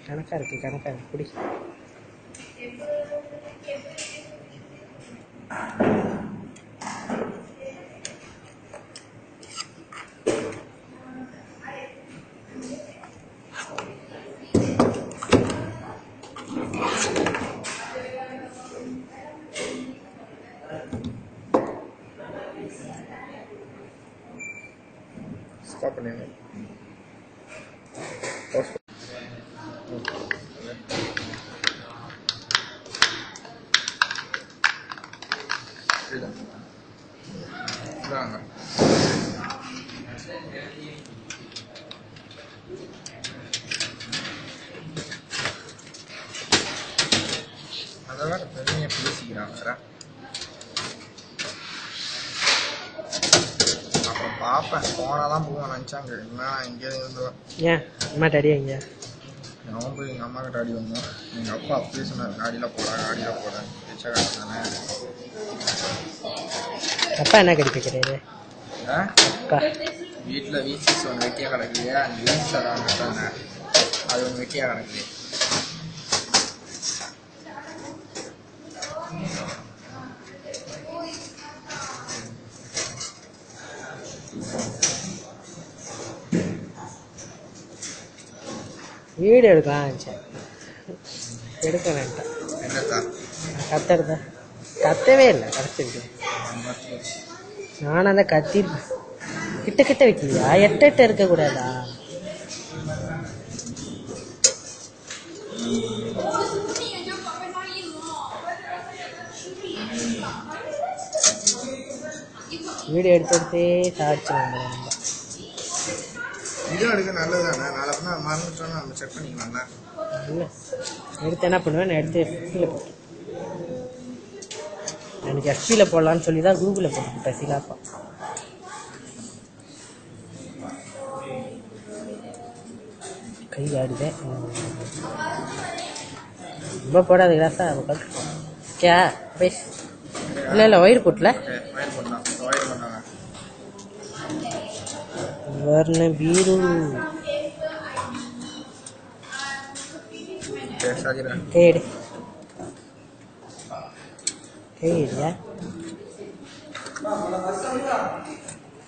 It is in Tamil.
கணக்கா இருக்கு குடி. Stop பண்ணிடுங்க. அதெல்லாம் பெரிய பேசிக்கிறாங்க. அப்புறம் பார்ப்பேன், போனாதான் போவேன் நினச்சாங்க. இல்லைன்னா இங்கே இருந்துவேன். ஏன் அம்மா டாடியா இங்கே? நான் போய் எங்கள் அம்மா கிட்ட அடி வந்தோம். எங்கள் அப்பா அப்படியே சொன்னார், காடியில் போகிறேன் பிச்சை காசு தானே. அப்பா என்ன கடி வைக்கிறாரு? அப்பா வீட்டில் வீசிஸ் ஒன்று வெட்டியாக கிடக்குது. அந்த வீசிஸ் தானே அது ஒன்று வெட்டியாக கிடக்குது. வீடியோ எடுக்கலாம் எடுக்க வேண்டாம். என்னக்கா கத்துறதா? கத்தவே இல்லை, கடைச்சிருக்கு. நானும் அந்த கத்திருப்பேன். கிட்ட வைக்கலையா? எட்ட இருக்கக்கூடாதா? வீடியோ எடுத்து சாட்சி வந்துடும். வீடியோ எடுக்க நல்லது தானே. நாளைக்கு மறந்துட்டோன்னா நம்ம செக் பண்ணிக்கலாம்ல. இல்லை எடுத்து என்ன பண்ணுவேன், நான் எடுத்து எஃபியில் போட்டேன். எனக்கு எஃபியில் போடலான்னு சொல்லி தான் கூகுளில் போட்டுக்கிட்டேன். சிலாப்பா கை ஆடுதேன். ரொம்ப போடாது கிளாஸா கே பேஸ். இல்லை ஒயர் போட்டல வர்ண பீரு கேடு கேடியா